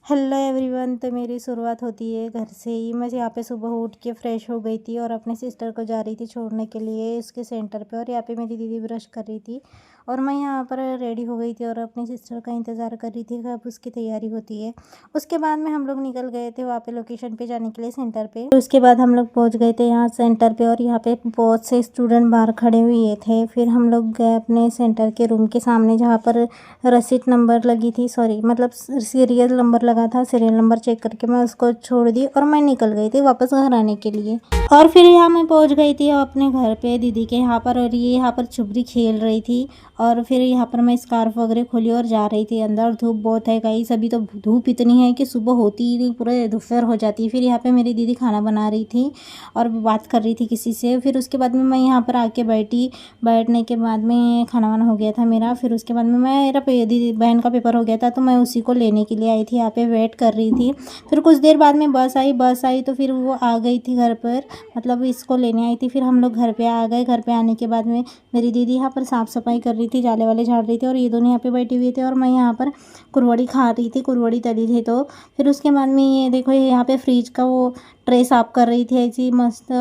Hello everyone. तो मेरी शुरुआत होती है घर से ही। मैं यहाँ पे सुबह उठ के फ्रेश हो गई थी और अपने सिस्टर को जा रही थी छोड़ने के लिए उसके सेंटर पे। और यहाँ पे मेरी दीदी ब्रश कर रही थी और मैं यहाँ पर रेडी हो गई थी और अपनी सिस्टर का इंतज़ार कर रही थी कब उसकी तैयारी होती है। उसके बाद में हम लोग निकल गए थे वहाँ पे लोकेशन पे जाने के लिए, सेंटर पे। तो उसके बाद हम लोग पहुँच गए थे यहाँ सेंटर पे और यहाँ पे बहुत से स्टूडेंट बाहर खड़े हुए थे। फिर हम लोग गए अपने सेंटर के रूम के सामने जहाँ पर रसीद नंबर लगी थी, सॉरी मतलब सीरियल नंबर लगा था। सीरियल नंबर चेक करके मैं उसको छोड़ दी और मैं निकल गई थी वापस घर आने के लिए। और फिर यहाँ मैं पहुँच गई थी अपने घर पे दीदी के यहाँ पर, और ये यहाँ पर छुपरी खेल रही थी। और फिर यहाँ पर मैं स्कार्फ वगैरह खोली और जा रही थी अंदर। धूप बहुत है गाइस, अभी तो धूप इतनी है कि सुबह होती ही नहीं पूरे दोपहर हो जाती है। फिर यहाँ पे मेरी दीदी खाना बना रही थी और बात कर रही थी किसी से। फिर उसके बाद में मैं यहाँ पर आके बैठी। बैठने के बाद में खाना वाना हो गया था मेरा। फिर उसके बाद में मेरा दीदी बहन का पेपर हो गया था तो मैं उसी को लेने के लिए आई थी, यहाँ पे वेट कर रही थी। फिर कुछ देर बाद में बस आई तो फिर वो आ गई थी घर पर, मतलब इसको लेने आई थी। फिर हम लोग घर पे आ गए। घर पे आने के बाद में मेरी दीदी यहाँ पर साफ़ सफाई कर रही थी, जाले वाले झाड़ रही थी और ये दोनों यहाँ पे बैठे हुए थे और मैं यहाँ पर कुरवड़ी खा रही थी, कुरवड़ी तली थी। तो फिर उसके बाद में ये देखो यहाँ पे फ्रिज का वो ट्रे साफ कर रही थी, ऐसी मस्त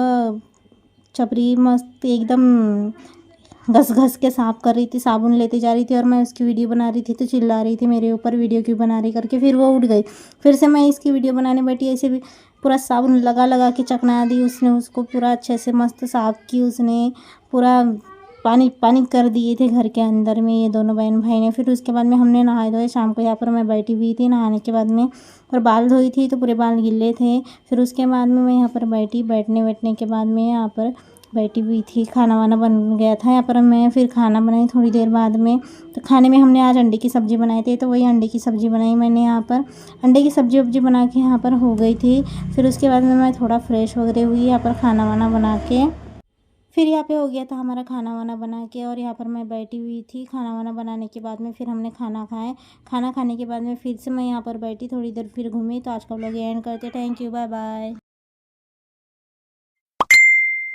छपरी मस्त एकदम घस घस के साफ कर रही थी, साबुन लेती जा रही थी और मैं उसकी वीडियो बना रही थी। तो चिल्ला रही थी मेरे ऊपर, वीडियो क्यों बना रही करके। फिर वो उठ गई। फिर से मैं इसकी वीडियो बनाने बैठी, ऐसे भी पूरा साबुन लगा लगा के चकना दी उसने, उसको पूरा अच्छे से मस्त साफ की उसने। पूरा पानी पानी कर दिए थे घर के अंदर में ये दोनों बहन भाई ने। फिर उसके बाद में हमने नहाए धोए। शाम को यहाँ पर मैं बैठी हुई थी नहाने के बाद में, और बाल धोई थी तो पूरे बाल गिले थे। फिर उसके बाद में मैं यहाँ पर बैठी, बैठने के बाद में यहाँ पर बैठी हुई थी। खाना वाना बन गया था यहाँ पर। मैं फिर खाना बनाई थोड़ी देर बाद में। तो खाने में हमने आज अंडे की सब्ज़ी बनाई थी, तो वही अंडे की सब्ज़ी बनाई मैंने यहाँ पर। अंडे की सब्ज़ी वब्जी बना के यहाँ पर हो गई थी। फिर उसके बाद में मैं थोड़ा फ्रेश वगैरह हुई यहाँ पर खाना वाना बना के। फिर यहाँ पे हो गया था हमारा खाना वाना बना के, और यहाँ पर मैं बैठी हुई थी। खाना वाना बनाने के बाद में फिर हमने खाना खाए। खाना खाने के बाद में फिर से मैं यहाँ पर बैठी थोड़ी देर, फिर घूमी। तो आज का व्लॉग एंड करते। Thank you, bye bye.